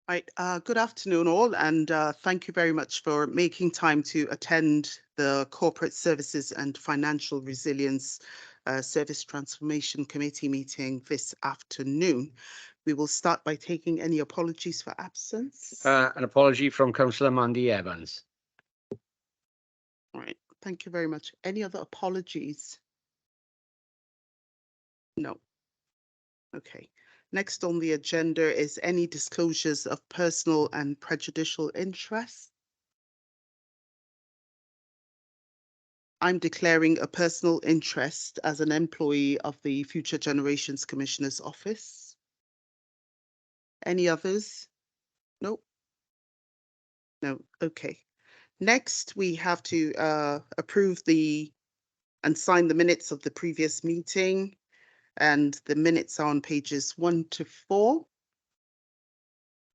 Right. Good afternoon, all, and thank you very much for making time to attend the Corporate Services and Financial Resilience Service Transformation Committee meeting this afternoon. We will start by taking any apologies for absence. An apology from Councillor Mandy Evans. All right. Thank you very much. Any other apologies? No. Okay. Next on the agenda is any disclosures of personal and prejudicial interest. I'm declaring a personal interest as an employee of the Future Generations Commissioner's Office. Any others? No? No. Okay. Next, we have to approve and sign the minutes of the previous meeting. And the minutes are on pages 1 to 4.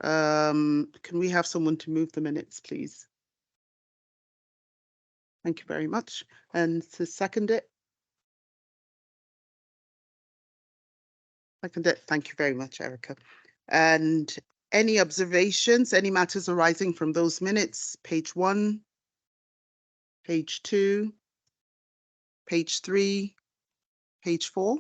Can we have someone to move the minutes, please? Thank you very much. And to second it? Second it. Thank you very much, Erica. And any observations, any matters arising from those minutes? Page 1, page 2, page 3, page 4?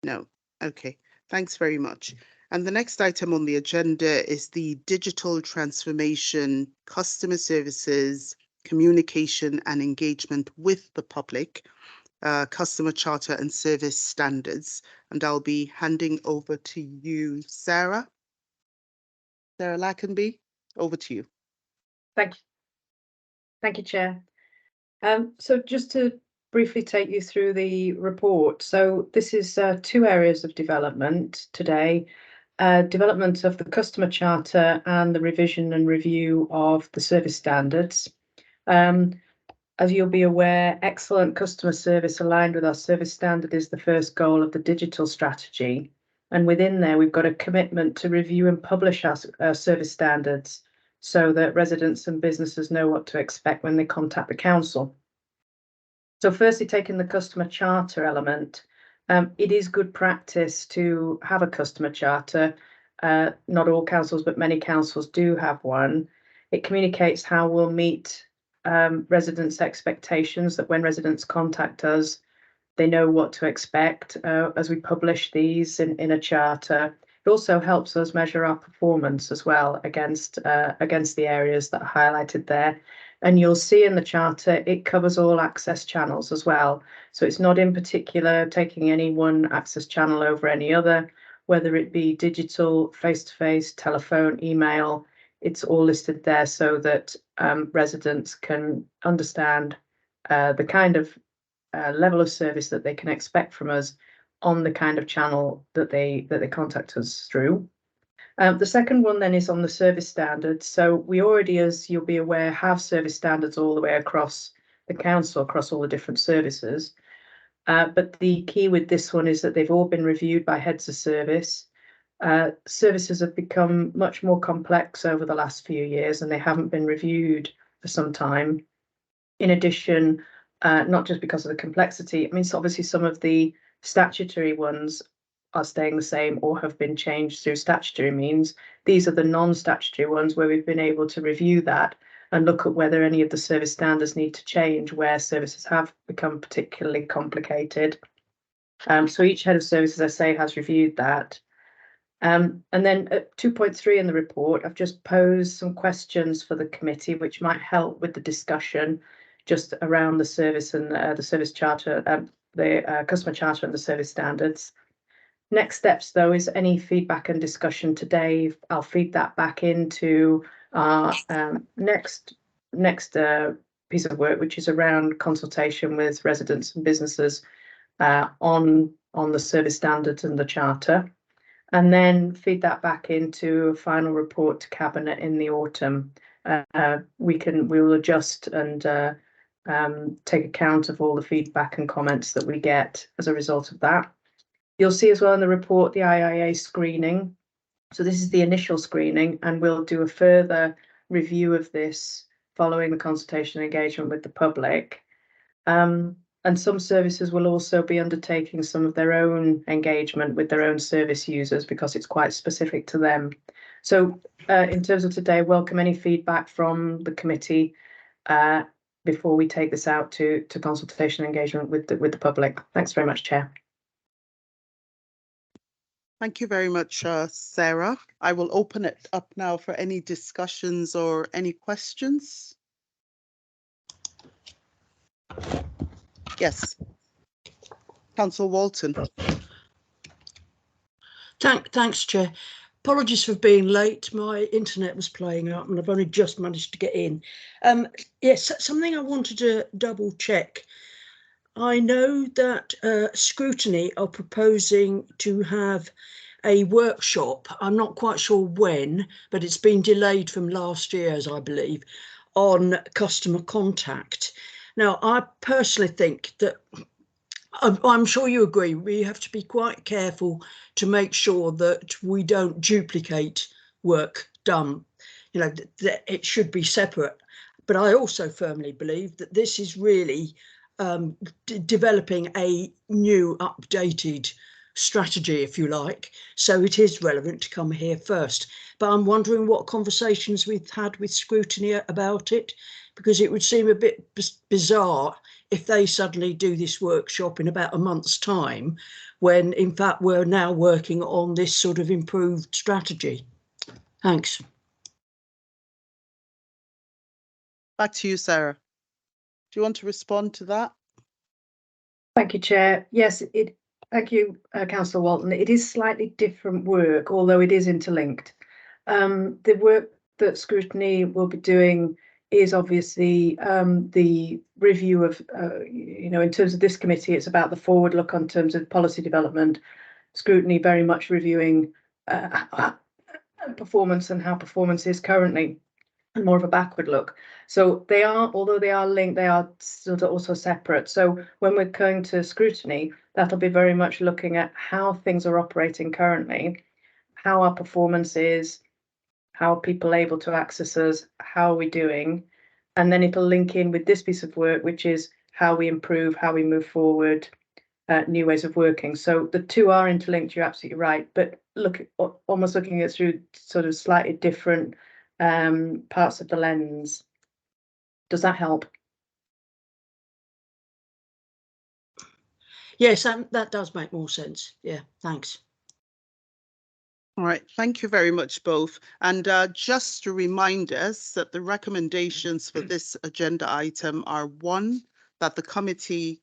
No. Okay. Thanks very much. And the next item on the agenda is the digital transformation, customer services, communication and engagement with the public, customer charter and service standards. And I'll be handing over to you, Sarah. Sarah Lackenby, over to you. Thank you. Thank you, Chair. So just to briefly take you through the report. So this is 2 areas of development today. Development of the customer charter and the revision and review of the service standards. As you'll be aware, excellent customer service aligned with our service standard is the first goal of the digital strategy. And within there, we've got a commitment to review and publish our service standards so that residents and businesses know what to expect when they contact the council. So firstly, taking the customer charter element, it is good practice to have a customer charter. Not all councils, but many councils do have one. It communicates how we'll meet residents' expectations, that when residents contact us, they know what to expect as we publish these in a charter. It also helps us measure our performance as well against the areas that are highlighted there. And you'll see in the charter, it covers all access channels as well. So it's not in particular taking any one access channel over any other, whether it be digital, face-to-face, telephone, email. It's all listed there so that residents can understand the kind of level of service that they can expect from us on the kind of channel that they contact us through. The second one then is on the service standards. So we already, as you'll be aware, have service standards all the way across the council, across all the different services. But the key with this one is that they've all been reviewed by heads of service. Services have become much more complex over the last few years and they haven't been reviewed for some time. In addition, not just because of the complexity, I mean, so obviously some of the statutory ones are staying the same or have been changed through statutory means. These are the non-statutory ones where we've been able to review that and look at whether any of the service standards need to change where services have become particularly complicated. So each head of service, as I say, has reviewed that. And then at 2.3 in the report, I've just posed some questions for the committee, which might help with the discussion just around the service and the service charter, the customer charter and the service standards. Next steps, though, is any feedback and discussion today. I'll feed that back into our next piece of work, which is around consultation with residents and businesses on the service standards and the charter, and then feed that back into a final report to Cabinet in the autumn. We will adjust and take account of all the feedback and comments that we get as a result of that. You'll see as well in the report the IIA screening. So this is the initial screening, and we'll do a further review of this following the consultation engagement with the public. And some services will also be undertaking some of their own engagement with their own service users because it's quite specific to them. So in terms of today, welcome any feedback from the committee before we take this out to consultation engagement with the public. Thanks very much, Chair. Thank you very much, Sarah. I will open it up now for any discussions or any questions. Yes. Councillor Walton. Thanks, Chair. Apologies for being late. My internet was playing up and I've only just managed to get in. Yes, something I wanted to double check. I know that Scrutiny are proposing to have a workshop. I'm not quite sure when, but it's been delayed from last year, as I believe, on customer contact. Now, I personally think that I'm sure you agree, we have to be quite careful to make sure that we don't duplicate work done. You know, that it should be separate. But I also firmly believe that this is really developing a new updated strategy, if you like. So it is relevant to come here first. But I'm wondering what conversations we've had with Scrutiny about it, because it would seem a bit bizarre if they suddenly do this workshop in about a month's time, when in fact we're now working on this sort of improved strategy. Thanks. Back to you, Sarah. Do you want to respond to that? Thank you, Chair. Yes, thank you, Councillor Walton. It is slightly different work, although it is interlinked. The work that Scrutiny will be doing is obviously the review of, in terms of this committee, it's about the forward look on terms of policy development. Scrutiny very much reviewing performance and how performance is currently, and more of a backward look. So they are, although they are linked, they are still also separate. So when we're going to Scrutiny, that'll be very much looking at how things are operating currently, how our performance is, how are people able to access us, how are we doing? And then it'll link in with this piece of work, which is how we improve, how we move forward, new ways of working. So the two are interlinked, you're absolutely right, but almost looking at it through sort of slightly different parts of the lens. Does that help? Yes, that does make more sense. Yeah, thanks. All right, thank you very much both. And just to remind us that the recommendations for this agenda item are: 1, that the committee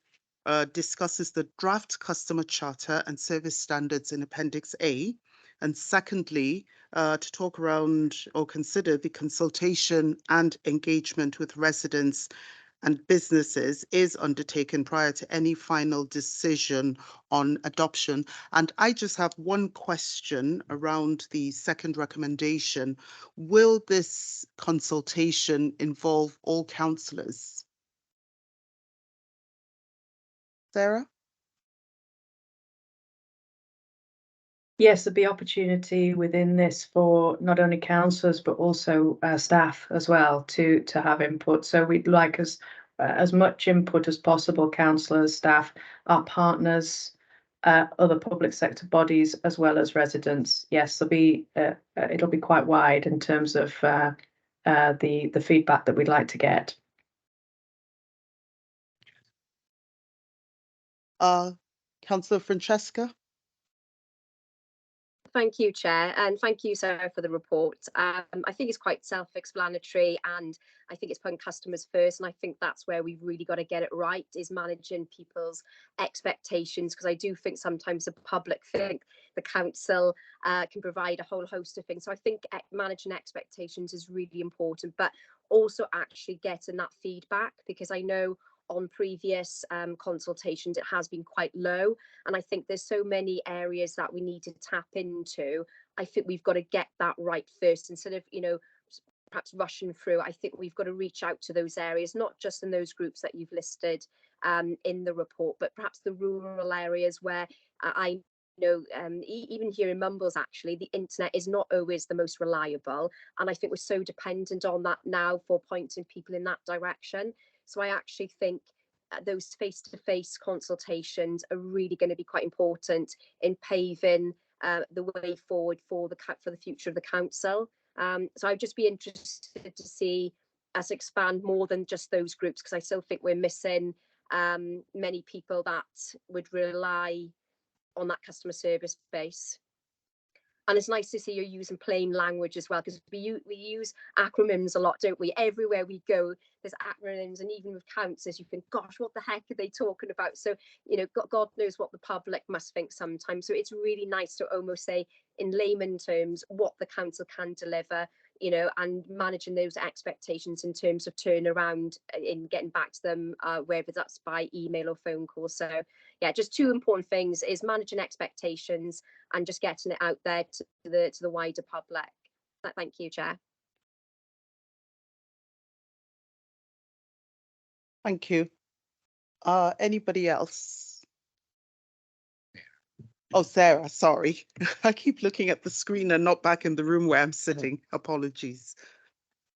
discusses the draft customer charter and service standards in Appendix A. And secondly, to talk around or consider the consultation and engagement with residents and businesses is undertaken prior to any final decision on adoption. And I just have one question around the second recommendation. Will this consultation involve all councillors? Sarah? Yes, there'll be opportunity within this for not only councillors but also staff as well to have input. So we'd like as much input as possible, councillors, staff, our partners, other public sector bodies, as well as residents. Yes, it'll be quite wide in terms of the feedback that we'd like to get. Councillor Francesca? Thank you, Chair, and thank you, Sarah, for the report. I think it's quite self-explanatory, and I think it's putting customers first, and I think that's where we've really got to get it right, is managing people's expectations, because I do think sometimes the public think the council can provide a whole host of things. So I think managing expectations is really important, but also actually getting that feedback, because I know on previous consultations it has been quite low, and I think there's so many areas that we need to tap into. I think we've got to get that right first, instead of perhaps rushing through. I think we've got to reach out to those areas, not just in those groups that you've listed in the report, but perhaps the rural areas where I know even here in Mumbles, actually, the internet is not always the most reliable, and I think we're so dependent on that now for pointing people in that direction. So I actually think those face-to-face consultations are really going to be quite important in paving the way forward for the future of the council. So I'd just be interested to see us expand more than just those groups, because I still think we're missing many people that would rely on that customer service base. And it's nice to see you're using plain language as well, because we use acronyms a lot, don't we? Everywhere we go, there's acronyms, and even with councils, you think, gosh, what the heck are they talking about? So, you know, God knows what the public must think sometimes. So it's really nice to almost say in layman terms what the council can deliver, you know, and managing those expectations in terms of turnaround in getting back to them, whether that's by email or phone call. So yeah, just two important things is managing expectations and just getting it out there to the wider public. Thank you, Chair. Thank you. Anybody else? Oh, Sarah, sorry. I keep looking at the screen and not back in the room where I'm sitting. Apologies.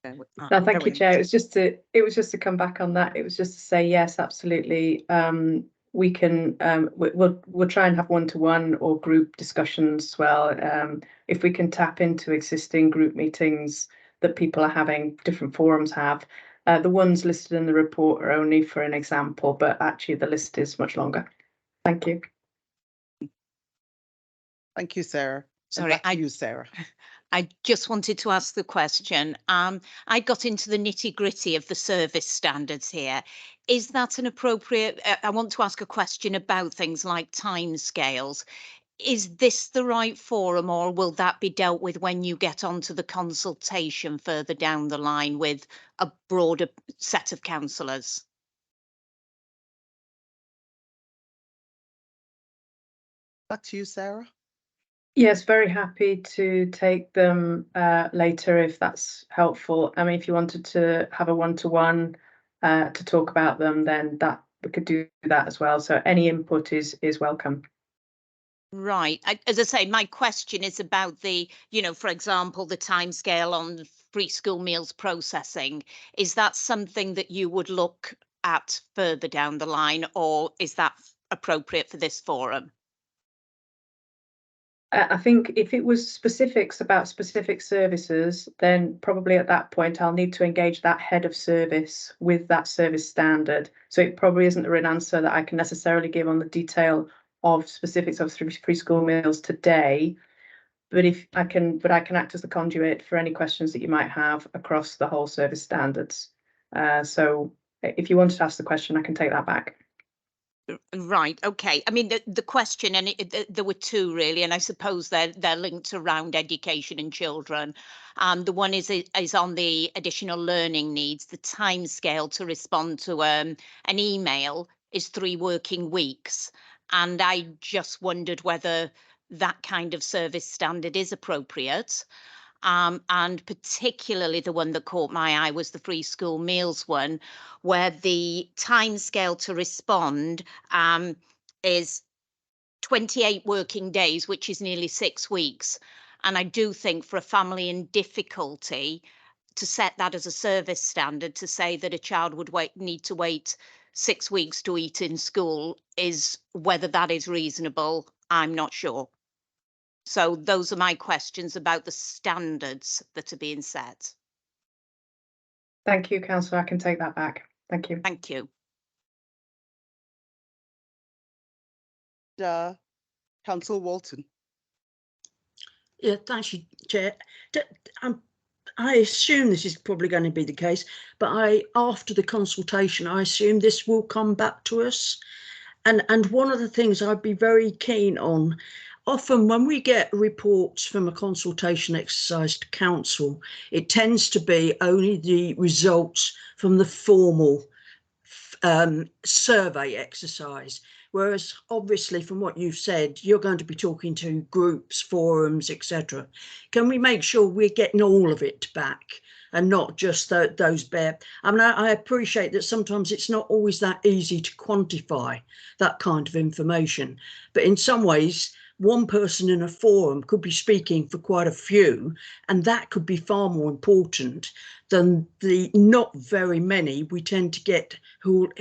No, thank you, Chair. It was just to come back on that. It was just to say, yes, absolutely. We can we'll try and have one-to-one or group discussions as well. If we can tap into existing group meetings that people are having, different forums have. The ones listed in the report are only for an example, but actually the list is much longer. Thank you. Thank you, Sarah. Sorry, Sarah. I just wanted to ask the question. I got into the nitty-gritty of the service standards here. Is that an appropriate? I want to ask a question about things like timescales. Is this the right forum, or will that be dealt with when you get onto the consultation further down the line with a broader set of councillors? Back to you, Sarah. Yes, very happy to take them later if that's helpful. I mean, if you wanted to have a one-to-one to talk about them, then that we could do that as well. So any input is welcome. Right. As I say, my question is about the, you know, for example, the timescale on free school meals processing. Is that something that you would look at further down the line, or is that appropriate for this forum? I think if it was specifics about specific services, then probably at that point I'll need to engage that head of service with that service standard. So it probably isn't a real answer that I can necessarily give on the detail of specifics of free school meals today. But I can act as the conduit for any questions that you might have across the whole service standards. So if you wanted to ask the question, I can take that back. Right. Okay. I mean, the question, and there were two really, and I suppose they're linked around education and children. The one is on the additional learning needs. The timescale to respond to an email is 3 working weeks, and I just wondered whether that kind of service standard is appropriate. And particularly the one that caught my eye was the free school meals one, where the timescale to respond is 28 working days, which is nearly 6 weeks. And I do think for a family in difficulty, to set that as a service standard, to say that a child would need to wait 6 weeks to eat in school, is whether that is reasonable, I'm not sure. So those are my questions about the standards that are being set. Thank you, Councillor. I can take that back. Thank you. Thank you. Councillor Walton. Yeah, thank you, Chair. I assume this is probably going to be the case, but after the consultation, I assume this will come back to us. And one of the things I'd be very keen on, often when we get reports from a consultation exercise to council, it tends to be only the results from the formal survey exercise. Whereas obviously from what you've said, you're going to be talking to groups, forums, etc. Can we make sure we're getting all of it back and not just those bare? I mean, I appreciate that sometimes it's not always that easy to quantify that kind of information, but in some ways one person in a forum could be speaking for quite a few, and that could be far more important than the not very many we tend to get who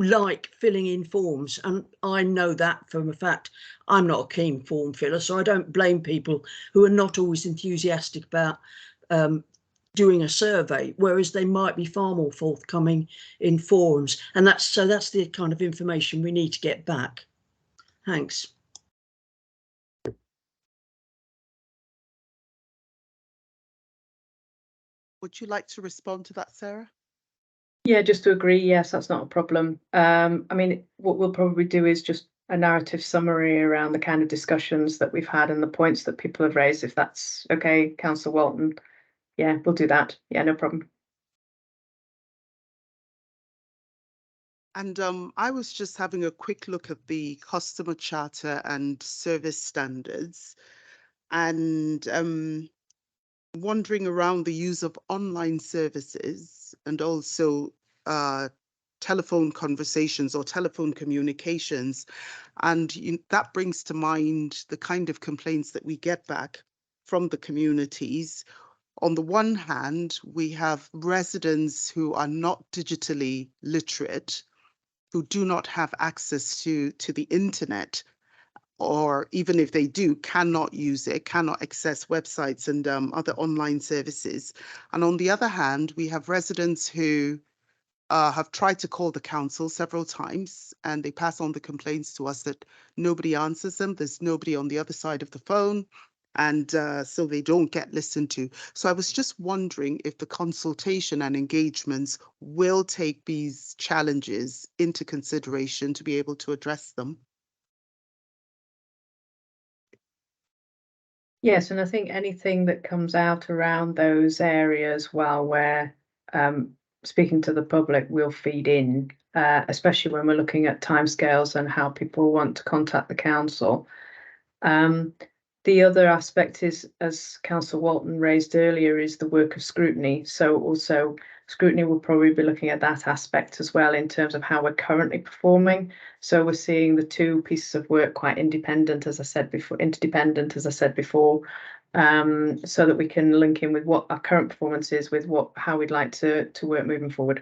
like filling in forms. And I know that from a fact. I'm not a keen form filler, so I don't blame people who are not always enthusiastic about doing a survey, whereas they might be far more forthcoming in forums. And that's the kind of information we need to get back. Thanks. Would you like to respond to that, Sarah? Yeah, just to agree, yes, that's not a problem. I mean, what we'll probably do is just a narrative summary around the kind of discussions that we've had and the points that people have raised, if that's okay, Councillor Walton. Yeah, we'll do that. Yeah, no problem. And I was just having a quick look at the customer charter and service standards, and wandering around the use of online services and also telephone conversations or telephone communications. And that brings to mind the kind of complaints that we get back from the communities. On the one hand, we have residents who are not digitally literate, who do not have access to the internet, or even if they do, cannot use it, cannot access websites and other online services. And on the other hand, we have residents who have tried to call the council several times, and they pass on the complaints to us that nobody answers them. There's nobody on the other side of the phone, and so they don't get listened to. So I was just wondering if the consultation and engagements will take these challenges into consideration to be able to address them. Yes, and I think anything that comes out around those areas while we're speaking to the public will feed in, especially when we're looking at timescales and how people want to contact the council. The other aspect is, as Councillor Walton raised earlier, is the work of scrutiny. So also scrutiny will probably be looking at that aspect as well in terms of how we're currently performing. So we're seeing the two pieces of work quite interdependent, as I said before, so that we can link in with what our current performance is with how we'd like to work moving forward.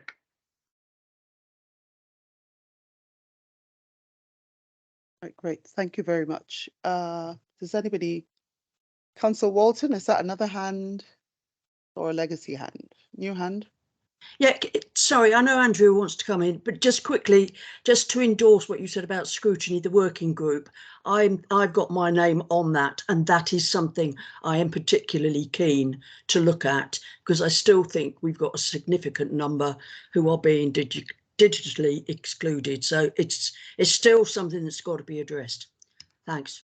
Right, great, thank you very much. Does anybody, Councillor Walton, is that another hand or a legacy hand? New hand? Yeah, sorry, I know Andrew wants to come in, but just quickly, just to endorse what you said about scrutiny, the working group, I've got my name on that, and that is something I am particularly keen to look at, because I still think we've got a significant number who are being digitally excluded. So it's still something that's got to be addressed. Thanks.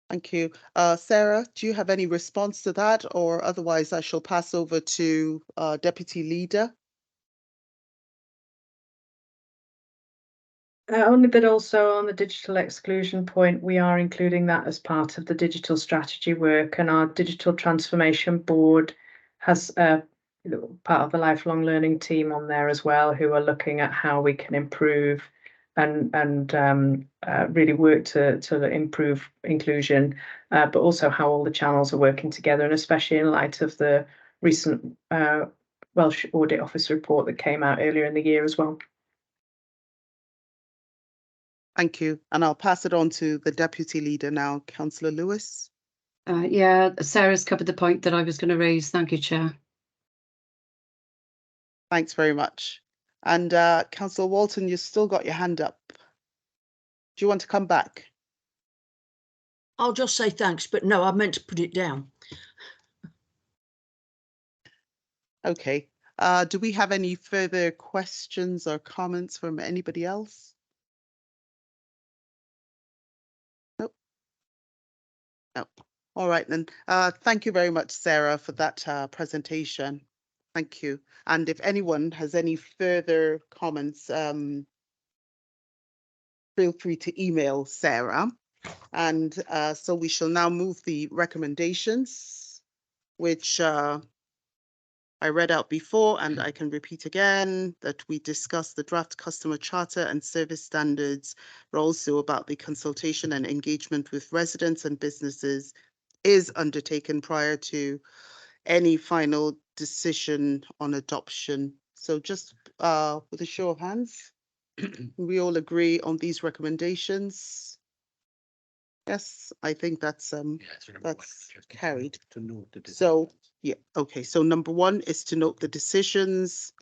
Thank you. Sarah, do you have any response to that, or otherwise I shall pass over to Deputy Leader? Only that also on the digital exclusion point, we are including that as part of the digital strategy work, and our digital transformation board has part of the lifelong learning team on there as well, who are looking at how we can improve and really work to improve inclusion, but also how all the channels are working together, and especially in light of the recent Welsh Audit Office report that came out earlier in the year as well. Thank you. And I'll pass it on to the Deputy Leader now, Councillor Lewis. Yeah, Sarah's covered the point that I was going to raise. Thank you, Chair. Thanks very much. And Councillor Walton, you've still got your hand up. Do you want to come back? I'll just say thanks, but no, I meant to put it down. Okay. Do we have any further questions or comments from anybody else? Nope. Nope. All right then. Thank you very much, Sarah, for that presentation. Thank you. And if anyone has any further comments, feel free to email Sarah. And so we shall now move the recommendations, which I read out before, and I can repeat again, that we discussed the draft customer charter and service standards, but also about the consultation and engagement with residents and businesses is undertaken prior to any final decision on adoption. So just with a show of hands, we all agree on these recommendations. Yes, I think that's carried. To note the So, yeah, okay. So number one is to note the decisions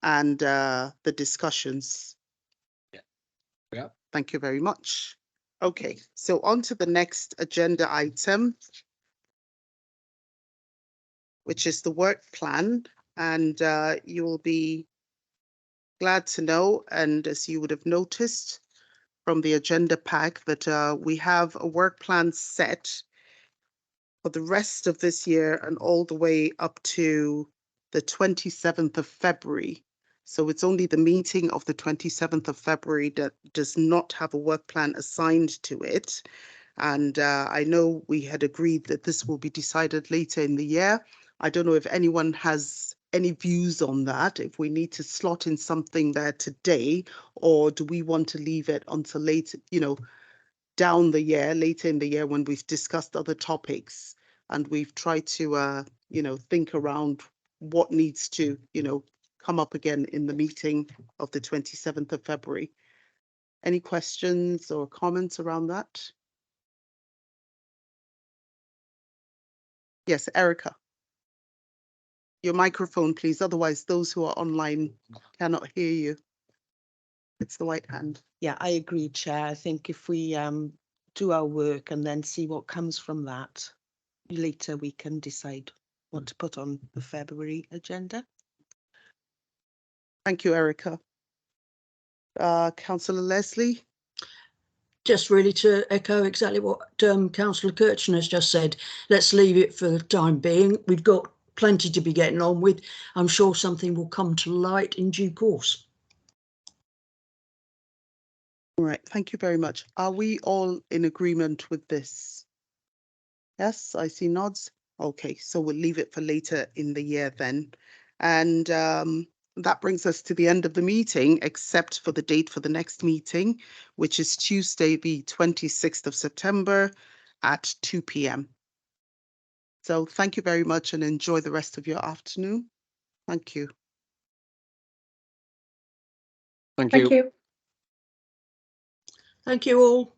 and the discussions. Yeah. Thank you very much. Okay, so on to the next agenda item, which is the work plan. And you will be glad to know, and as you would have noticed from the agenda pack, that we have a work plan set for the rest of this year and all the way up to the 27th of February. So it's only the meeting of the 27th of February that does not have a work plan assigned to it. And I know we had agreed that this will be decided later in the year. I don't know if anyone has any views on that, if we need to slot in something there today, or do we want to leave it until later, down the year, later in the year, when we've discussed other topics and we've tried to, think around what needs to, come up again in the meeting of the 27th of February. Any questions or comments around that? Yes, Erica. Your microphone, please. Otherwise, those who are online cannot hear you. It's the white hand. Yeah, I agree, Chair. I think if we do our work and then see what comes from that, later we can decide what to put on the February agenda. Thank you, Erica. Councillor Leslie? Just really to echo exactly what Councillor Kirchner has just said. Let's leave it for the time being. We've got plenty to be getting on with. I'm sure something will come to light in due course. All right, thank you very much. Are we all in agreement with this? Yes, I see nods. Okay, so we'll leave it for later in the year then. And that brings us to the end of the meeting, except for the date for the next meeting, which is Tuesday, the 26th of September at 2 p.m. So thank you very much and enjoy the rest of your afternoon. Thank you. Thank Thank you. you. Thank you all.